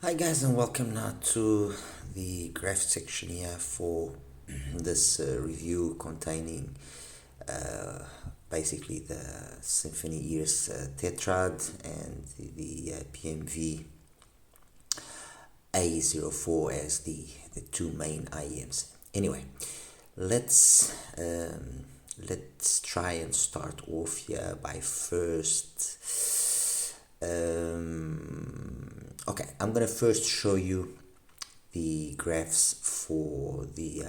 Hi guys, and welcome now to the graph section here for this review containing basically the SymphonyEar's Tetrad and the PMV A04 as the two main IEMs. Anyway, let's try and start off here by first okay, I'm gonna first show you the graphs for the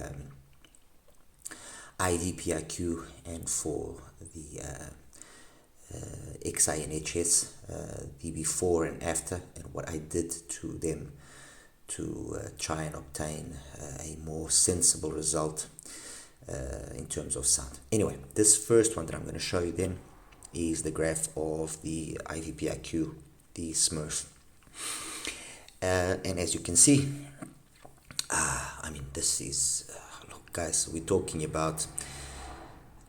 IVIPQ and for the XINHS, the before and after, and what I did to them to try and obtain a more sensible result in terms of sound. Anyway, this first one that I'm going to show you then is the graph of the IVIPQ, the Smurf. And as you can see, I mean, this is, look guys, we're talking about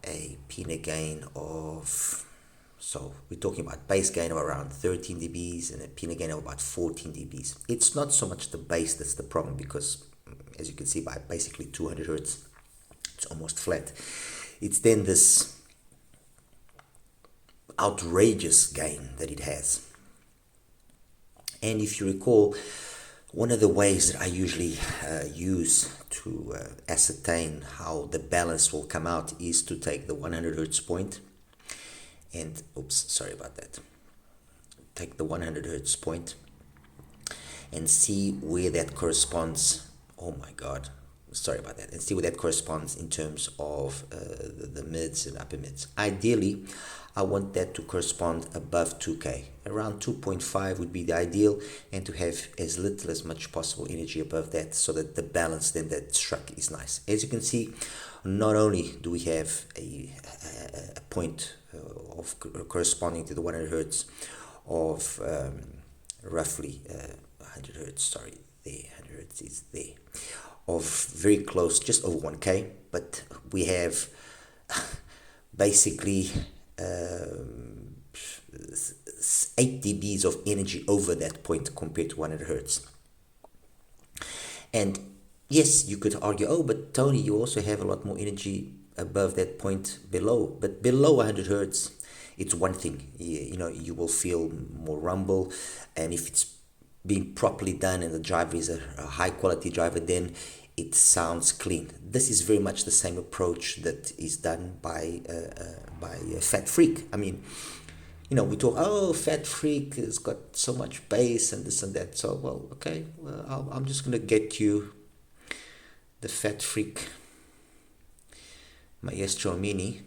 a pinna gain of, so we're talking about bass gain of around 13 dBs and a pinna gain of about 14 dBs. It's not so much the bass that's the problem, because as you can see, by basically 200 Hertz, it's almost flat. It's then this outrageous gain that it has. And if you recall, one of the ways that I usually use to ascertain how the balance will come out is to take the 100 Hertz point and, oops, sorry about that. Take the 100 Hertz point and see where that corresponds. Oh my God, sorry about that. And see where that corresponds in terms of the mids and upper mids. Ideally, I want that to correspond above 2K. Around 2.5 would be the ideal, and to have as little as much possible energy above that, so that the balance then that struck is nice. As you can see, not only do we have a point of corresponding to the 100 Hertz of roughly 100 Hertz, sorry, there, 100 Hertz is there, of very close, just over 1K, but we have basically 8 dBs of energy over that point compared to 100 Hertz. And yes, you could argue, oh, but Tony, you also have a lot more energy above that point below. But below 100 Hertz, it's one thing. You know, you will feel more rumble, and if it's being properly done and the driver is a high quality driver, then it sounds clean. This is very much the same approach that is done by Fat Freak. I mean, you know, we talk, oh, Fat Freak has got so much bass and this and that. So, well, okay, well, I'm just gonna get you the Fat Freak Maestro Mini,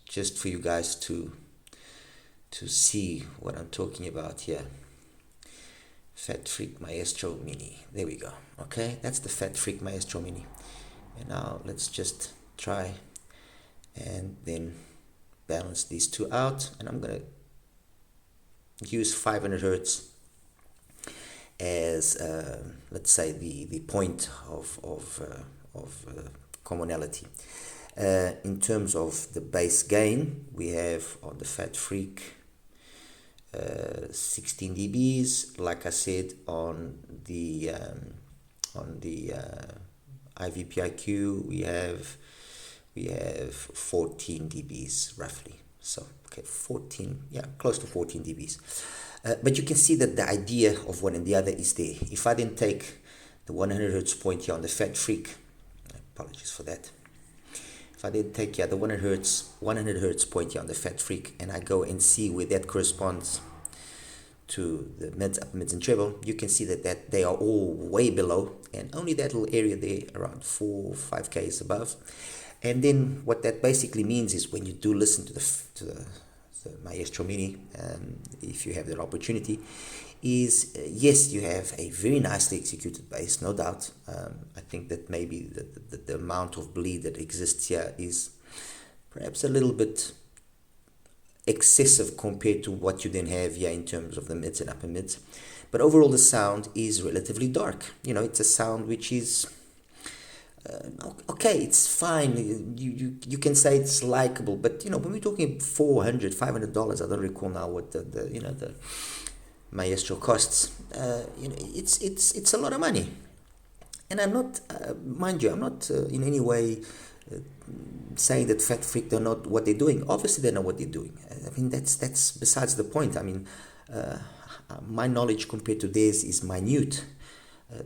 just for you guys to see what I'm talking about here. Fat Freak Maestro Mini. There we go. Okay, that's the Fat Freak Maestro Mini. And now let's just try and then balance these two out. And I'm gonna use 500 Hertz as let's say the point of commonality. In terms of the bass gain, we have on the Fat Freak 16 dBs. Like I said, on the IVIPQ we have 14 dBs roughly. So okay, 14, yeah, close to 14 dBs. But you can see that the idea of one and the other is there. If I then take the 100 Hertz point here on the Fat Freak, apologies for that. If I then take the 100 Hertz point here on the Fat Freak, and I go and see where that corresponds to the mids, upper mids, and treble, you can see that they are all way below, and only that little area there around 4 or 5K is above. And then what that basically means is, when you do listen to the Maestro Mini, if you have that opportunity, is yes, you have a very nicely executed bass, no doubt. I think that maybe the amount of bleed that exists here is perhaps a little bit excessive compared to what you then have here in terms of the mids and upper mids. But overall, the sound is relatively dark. You know, it's a sound which is okay, it's fine. You can say it's likable, but you know, when we're talking $400, $500, I don't recall now what the Maestro costs. it's a lot of money. And I'm not, mind you, I'm not in any way saying that Fat Freak don't know what they're doing. Obviously, they know what they're doing. I mean, that's besides the point. I mean, my knowledge compared to theirs is minute.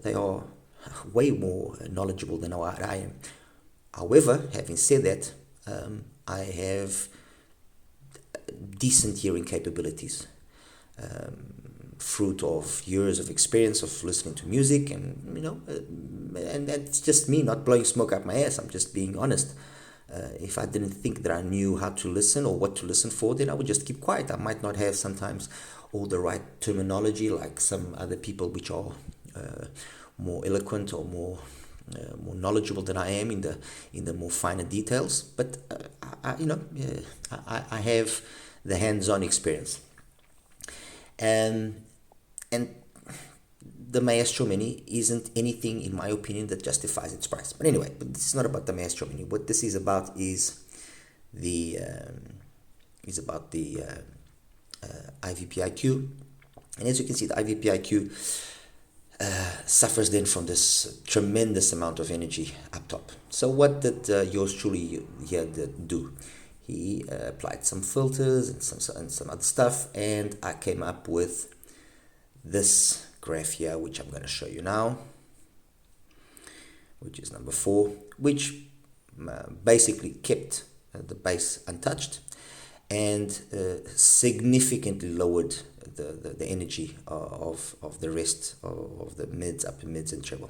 They are way more knowledgeable than what I am. However, having said that, I have decent hearing capabilities. Fruit of years of experience of listening to music, and and that's just me not blowing smoke up my ass. I'm just being honest. If I didn't think that I knew how to listen or what to listen for, then I would just keep quiet. I might not have sometimes all the right terminology like some other people which are more eloquent or more knowledgeable than I am in the more finer details. But I have the hands-on experience. And the Maestro Mini isn't anything, in my opinion, that justifies its price. But anyway, this is not about the Maestro Mini. What this is about is the IVIPQ. And as you can see, the IVIPQ suffers then from this tremendous amount of energy up top. So what did yours truly here do? He applied some filters and some other stuff, and I came up with this graph here, which I'm going to show you now, which is number 4, which basically kept the bass untouched and significantly lowered the energy of the rest of the mids, upper mids, and treble.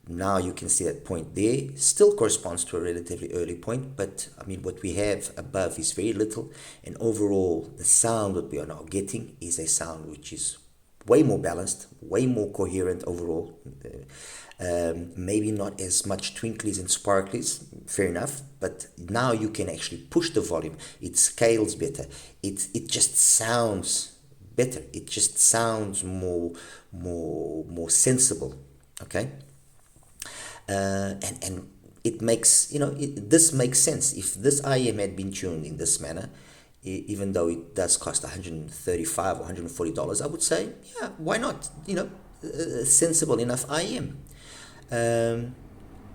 Now you can see that point there still corresponds to a relatively early point, but I mean what we have above is very little, and overall the sound that we are now getting is a sound which is way more balanced, way more coherent overall. Maybe not as much twinklies and sparklies, fair enough, but now you can actually push the volume. It scales better. It just sounds better. It just sounds more sensible. Okay. And it makes, this makes sense. If this IEM had been tuned in this manner, even though it does cost $135 or $140, I would say, yeah, why not? Sensible enough IEM.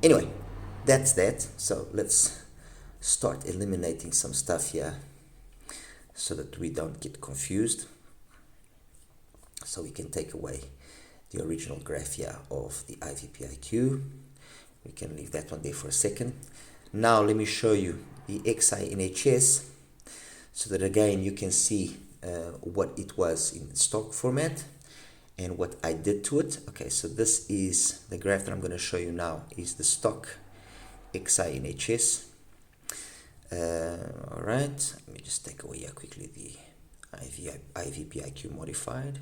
Anyway, that's that. So let's start eliminating some stuff here so that we don't get confused. So we can take away the original graph here of the IVIPQ. We can leave that one there for a second. Now let me show you the XINHS so that again you can see what it was in stock format and what I did to it. Okay, so this is the graph that I'm going to show you now, is the stock XINHS. Alright, let me just take away here quickly the IVIPQ modified.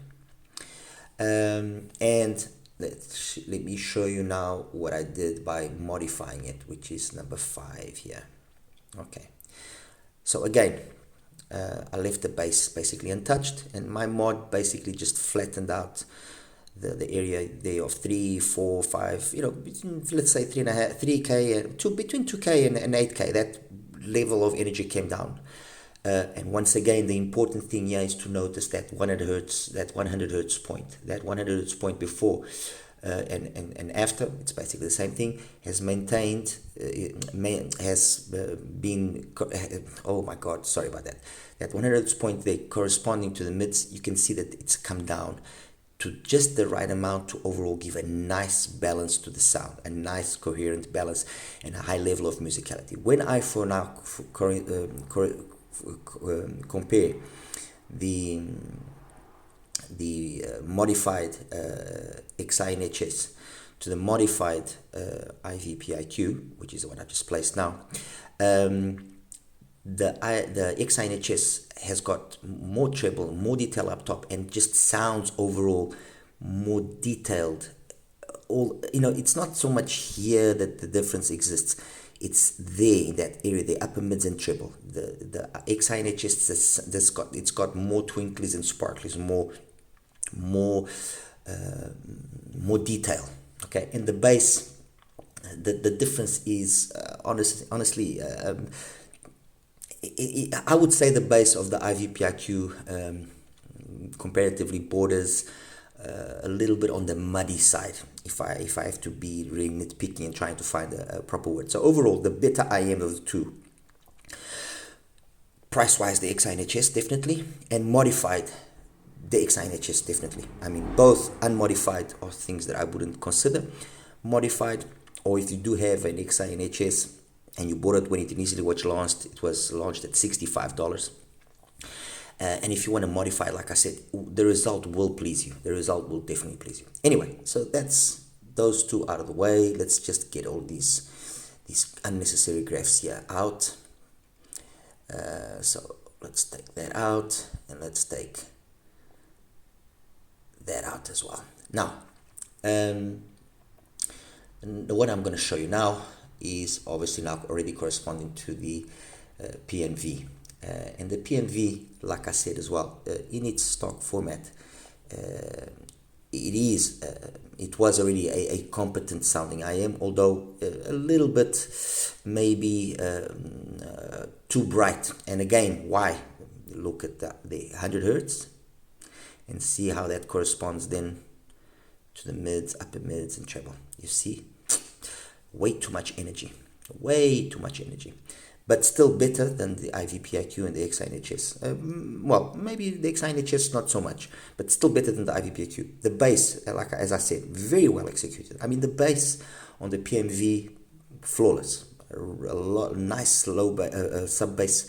And let me show you now what I did by modifying it, which is number 5 here. Okay, so again, I left the bass basically untouched, and my mod basically just flattened out the area there of 3, 4, 5, let's say 3K and between 2K and 8K. That level of energy came down. And once again, the important thing here is to notice that 100 hertz point before and after, it's basically the same thing, has maintained, oh my god, sorry about that. That 100 hertz point there corresponding to the mids, you can see that it's come down to just the right amount to overall give a nice balance to the sound, a nice coherent balance and a high level of musicality. When I compare the modified XINHS to the modified IVIPQ, which is the one I just placed now, the XINHS has got more treble, more detail up top, and just sounds overall more detailed. It's not so much here that the difference exists. It's there in that area, the upper mids and treble. The XINHS, it's got more twinklies and sparklies, more detail. Okay, and the bass, the difference is honestly. I would say the bass of the IVIPQ comparatively borders a little bit on the muddy side, if I have to be really nitpicky and trying to find a proper word. So overall, the better IM of the two. Price-wise, the XINHS definitely, and modified, the XINHS definitely. I mean, both unmodified are things that I wouldn't consider. Modified, or if you do have an XINHS and you bought it when it initially was launched, it was launched at $65. And if you want to modify, like I said, the result will please you. The result will definitely please you. Anyway, so that's those two out of the way. Let's just get all these unnecessary graphs here out. So let's take that out, and let's take that out as well. Now, what I'm going to show you now is obviously now already corresponding to the PMV. And the PMV, like I said as well, in its stock format, it was already a competent sounding IM, although a little bit maybe too bright. And again, why? Look at the 100 hertz and see how that corresponds then to the mids, upper mids, and treble. You see, way too much energy, but still better than the IVIPQ and the XINHS. Well, maybe the XINHS not so much, but still better than the IVIPQ. The bass, like as I said, very well executed. I mean, the bass on the PMV, flawless. Nice low sub bass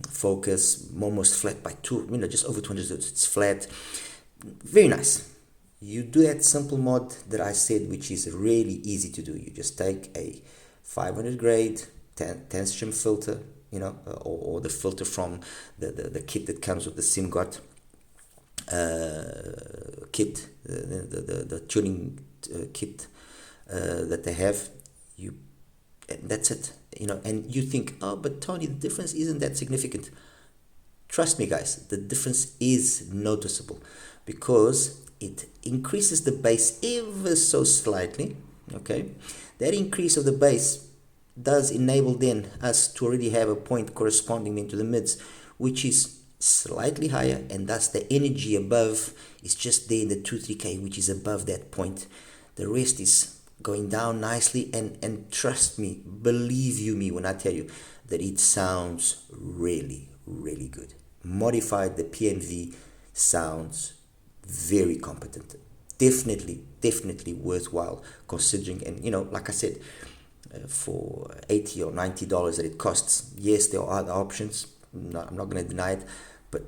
focus, almost flat by just over 200 hertz. It's flat, very nice. You do that simple mod that I said, which is really easy to do. You just take a 500 grade 10 stream filter, or the filter from the kit that comes with the SymGot kit, the tuning kit that they have. And that's it, and you think, oh, but Tony, the difference isn't that significant. Trust me, guys, the difference is noticeable because it increases the bass ever so slightly. Okay, that increase of the bass does enable then us to already have a point corresponding into the mids, which is slightly higher, and thus the energy above is just there in the 2-3K, which is above that point. The rest is going down nicely, and trust me, believe you me when I tell you that it sounds really, really good. Modified, the PMV sounds very competent. Definitely worthwhile considering. And like I said, for $80 or $90 that it costs, yes, there are other options. No, I'm not going to deny it, but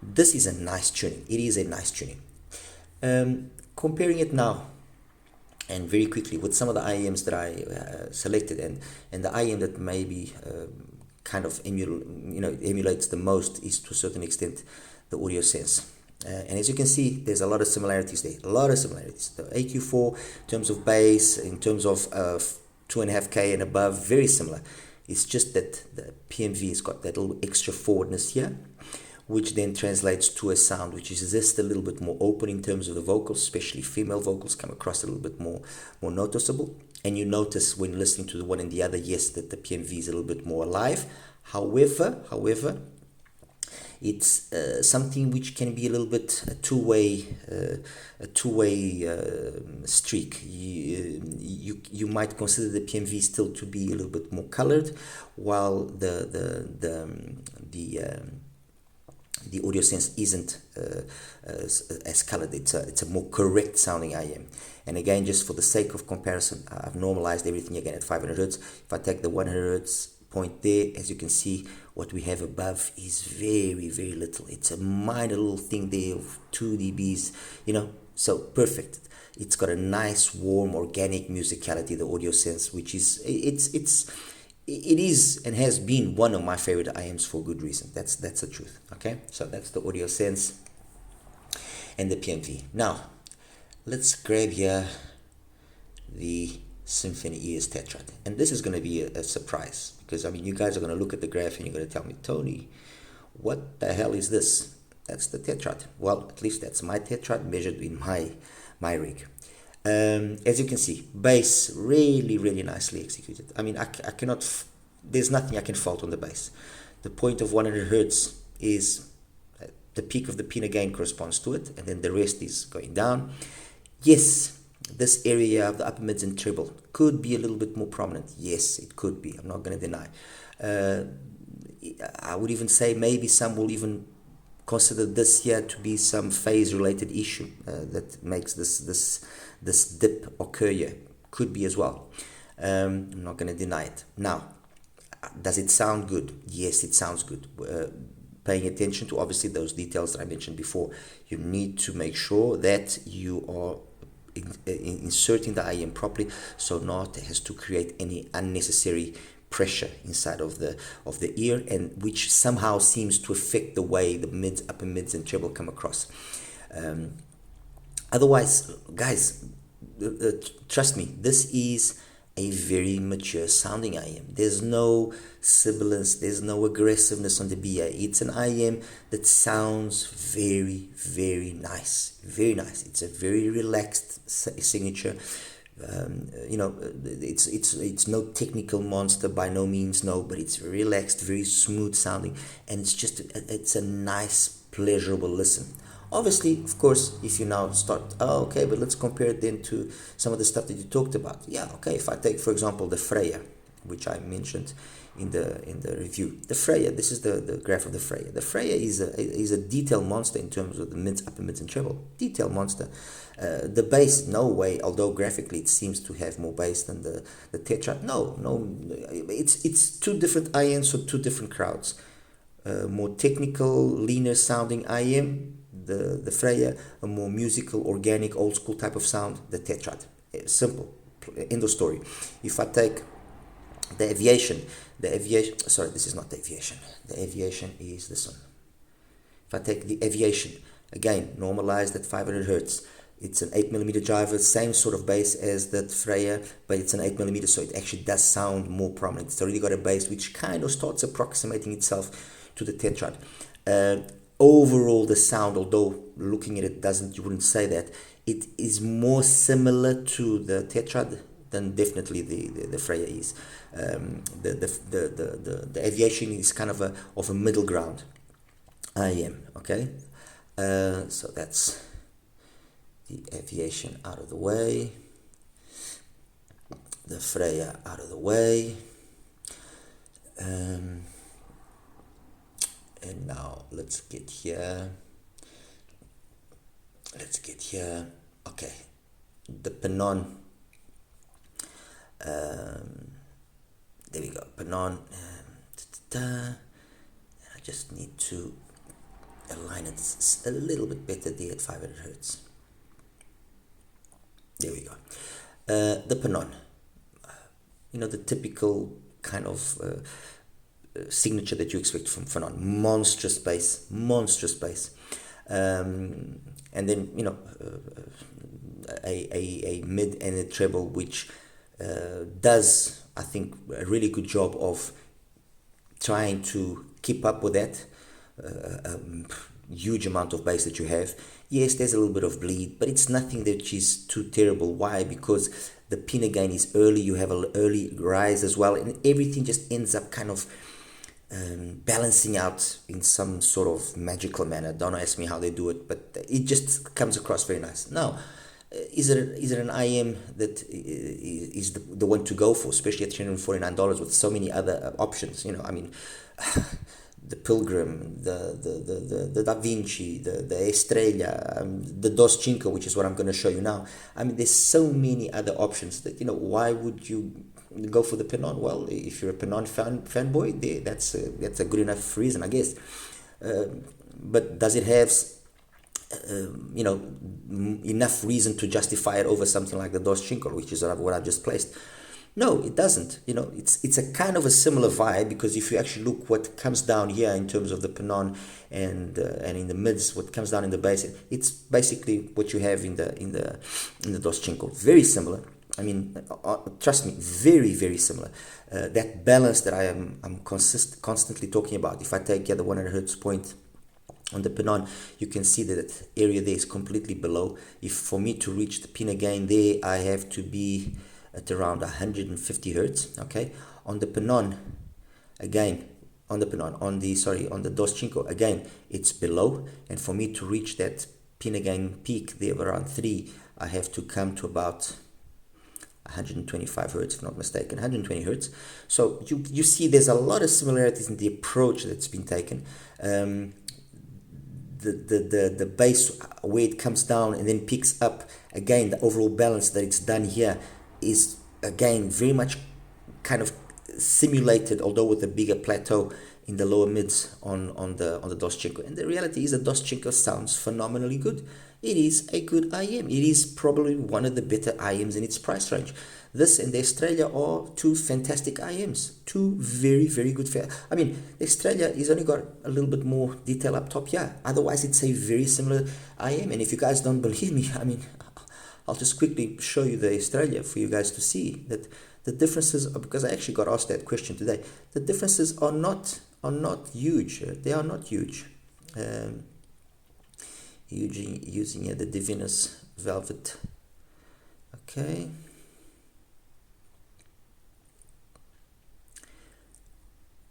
this is a nice tuning. It is a nice tuning. Comparing it now and very quickly with some of the IEMs that I selected, and the IEM that maybe kind of emulates the most is to a certain extent the Audiosense. And as you can see, there's a lot of similarities there. The AQ4 in terms of bass, in terms of 2.5K and above, very similar. It's just that the PMV has got that little extra forwardness here, which then translates to a sound which is just a little bit more open in terms of the vocals, especially female vocals come across a little bit more noticeable. And you notice when listening to the one and the other, yes, that the PMV is a little bit more alive. However, it's something which can be a little bit a two-way streak. You might consider the PMV still to be a little bit more colored, while the Audiosense isn't as colored. It's a more correct sounding IM. And again, just for the sake of comparison, I've normalized everything again at 500 hertz. If I take the 100 hertz point there, as you can see, what we have above is very, very little. It's a minor little thing there of 2 dBs, so perfect. It's got a nice, warm, organic musicality, the Audiosense, which is, it is and has been one of my favorite IMs for good reason. That's the truth. Okay, so that's the Audiosense and the PMV. Now, let's grab here the SymphonyEar's Tetrad, and this is going to be a surprise, because you guys are going to look at the graph and you're going to tell me, Tony, what the hell is this? That's the Tetrad. Well, at least that's my Tetrad measured in my rig. As you can see, bass really, really nicely executed. I cannot, there's nothing I can fault on the bass. The point of 100 hertz is the peak of the pin again corresponds to it, and then the rest is going down. Yes, this area of the upper mids and treble could be a little bit more prominent. Yes, it could be. I'm not going to deny. I would even say maybe some will even consider this here to be some phase-related issue that makes this dip occur here. Could be as well. I'm not going to deny it. Now, does it sound good? Yes, it sounds good. Paying attention to obviously those details that I mentioned before. You need to make sure that you are inserting the IEM properly, so not has to create any unnecessary pressure inside of the ear, and which somehow seems to affect the way the mids, upper mids, and treble come across. Otherwise, guys, trust me, this is a very mature sounding IEM. There's no sibilance, there's no aggressiveness on the BA. It's an IEM that sounds very, very nice. Very nice. It's a very relaxed signature. It's no technical monster by no means, no, but it's relaxed, very smooth sounding, and it's a nice, pleasurable listen. Obviously, of course, if you now start, okay, but let's compare it then to some of the stuff that you talked about. Yeah, okay, if I take, for example, the Freya, which I mentioned in the review. The Freya, this is the graph of the Freya. The Freya is a detail monster in terms of the mids, upper mids, and treble. Detail monster. The bass, no way, although graphically it seems to have more bass than the Tetrad. No, it's two different IEMs for two different crowds. More technical, leaner sounding IEM, the Freya, a more musical, organic, old school type of sound, the Tetrad. Simple. End of story. If I take the Aviation, sorry, this is not the Aviation. The Aviation is this one. If I take the Aviation, again, normalized at 500 Hertz, it's an 8mm driver, same sort of bass as the Freya, but it's an 8mm, so it actually does sound more prominent. It's already got a bass which kind of starts approximating itself to the Tetrad. Overall, the sound, although looking at it you wouldn't say that, it is more similar to the Tetrad than definitely the Freya is. The Aviation is kind of a middle ground IEM, okay? So that's the Aviation out of the way, the Freya out of the way, and now let's get here. Okay, the Penon. There we go, Penon. I just need to align it a little bit better there at 500 Hertz. There we go. The Penon. The typical kind of signature that you expect from Penon. Monstrous bass. And then, a mid and a treble which does, I think, a really good job of trying to keep up with that huge amount of bass that you have. Yes, there's a little bit of bleed, but it's nothing that is too terrible. Why? Because the pin again is early, you have an early rise as well, and everything just ends up kind of balancing out in some sort of magical manner. Don't ask me how they do it, but it just comes across very nice. Now, is it an IEM that is the one to go for, especially at $349 with so many other options? The Pilgrim, the Da Vinci, the Estrella, the Doscinco, which is what I'm going to show you now. There's so many other options that, why would you go for the Penon? Well, if you're a Penon fanboy, that's a good enough reason, I guess. But does it have enough reason to justify it over something like the Doscinco, which is what I've just placed? No, it doesn't. It's a kind of a similar vibe, because if you actually look what comes down here in terms of the Penon and in the mids, what comes down in the bass, it's basically what you have in the Doscinco. Very similar. Trust me, very, very similar. That balance that I'm constantly talking about. If I take the 100 Hertz point on the Penon, you can see that area there is completely below. If for me to reach the pin again there, I have to be at around 150 Hertz. Okay, on the Penon, again, on the Pinon, on the Doscinco, again, it's below, and for me to reach that pin again peak there of around 3, I have to come to about 125 hertz, if not mistaken, 120 hertz. So you see there's a lot of similarities in the approach that's been taken. The bass, where it comes down and then picks up, again, the overall balance that it's done here is, again, very much kind of simulated, although with a bigger plateau in the lower mids on the Doscinco. And the reality is that Doscinco sounds phenomenally good. It is a good IM. It is probably one of the better IMs in its price range. This and the Estrella are two fantastic IMs. Two very, very good. I mean, the Estrella is only got a little bit more detail up top here. Otherwise, it's a very similar IM. And if you guys don't believe me, I mean, I'll just quickly show you the Estrella for you guys to see that the differences, because I actually got asked that question today, the differences are not huge. They are not huge. Using the Divinus Velvet. Okay.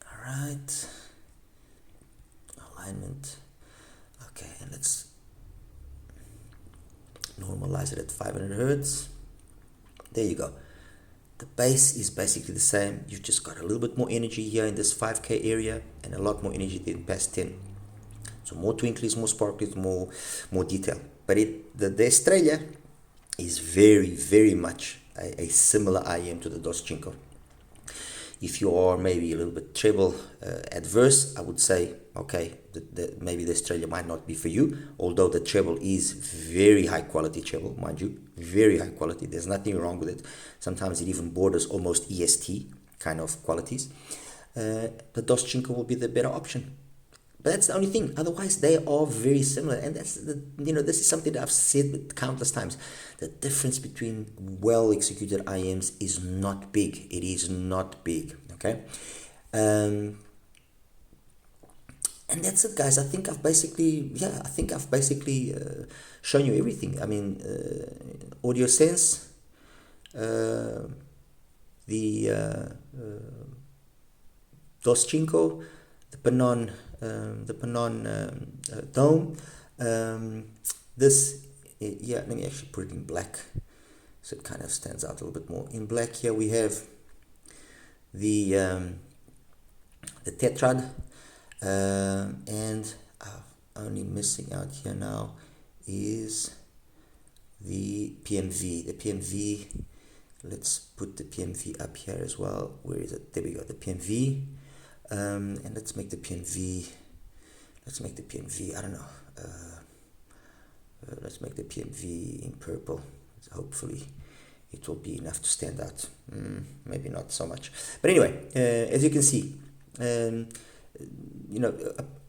All right. Alignment. Okay, and let's normalize it at 500 hertz. There you go. The bass is basically the same. You've just got a little bit more energy here in this 5K area and a lot more energy than past 10. So more twinklies, more sparkles, more detail. But the Estrella is very, very much a similar IM to the Doscinco. If you are maybe a little bit treble adverse, I would say, okay, maybe the Estrella might not be for you, although the treble is very high quality treble, mind you, very high quality. There's nothing wrong with it. Sometimes it even borders almost EST kind of qualities. The Doscinco will be the better option. But that's the only thing. Otherwise, they are very similar. And that's this is something that I've said countless times. The difference between well-executed IMs is not big. It is not big. Okay? And that's it, guys. I think I've basically shown you everything. I mean, Audiosense, the Doscinco, the Pinon dome. Let me actually put it in black so it kind of stands out a little bit more. In black here we have the Tetrad, and only missing out here now is the PMV. The PMV, let's put the PMV up here as well. Where is it? There we go, the PMV. And let's make the PMV, I don't know, let's make the PMV in purple. Hopefully it will be enough to stand out. Maybe not so much, but anyway, as you can see,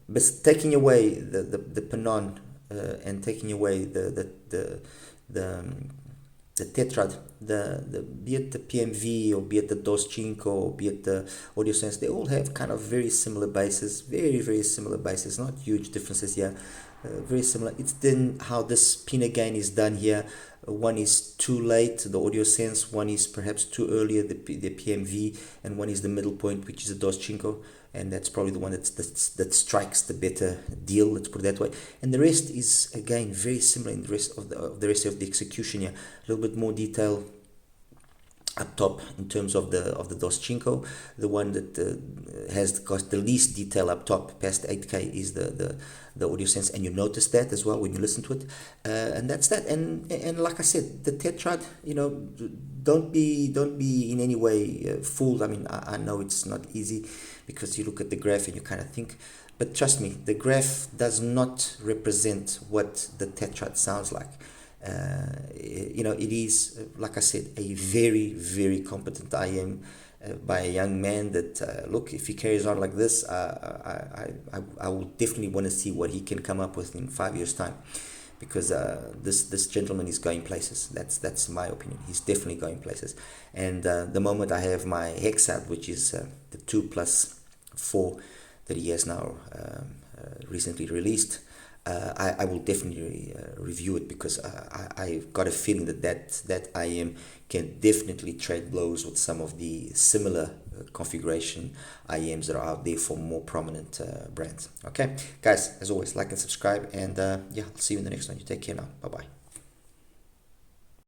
but taking away the Pinon and taking away the Tetrad, be it the PMV or be it the Doscinco or be it the Audiosense, they all have kind of very similar bases, very, very similar bases, not huge differences here, very similar. It's then how this pin again is done here. One is too late, the Audiosense, one is perhaps too earlier, the PMV, and one is the middle point, which is the Doscinco, and that's probably the one that strikes the better deal, let's put it that way. And the rest is again very similar in the rest of the execution here. A little bit more detail up top in terms of the Doscinco. The one that has got the least detail up top past 8K is the Audiosense, and you notice that as well when you listen to it, and that's that. And like I said, the Tetrad, don't be in any way fooled. I mean, I know it's not easy because you look at the graph and you kind of think, but trust me, the graph does not represent what the Tetrad sounds like. It is, like I said, a very, very competent IM by a young man that, look, if he carries on like this, I will definitely want to see what he can come up with in 5 years' time, because this gentleman is going places. That's my opinion. He's definitely going places. And the moment I have my Hexad, which is the 2+4 that he has now recently released, I will definitely review it, because I've got a feeling that IM can definitely trade blows with some of the similar configuration IEMs that are out there for more prominent brands. Okay, guys, as always, like and subscribe, and yeah, I'll see you in the next one. You take care now. Bye bye.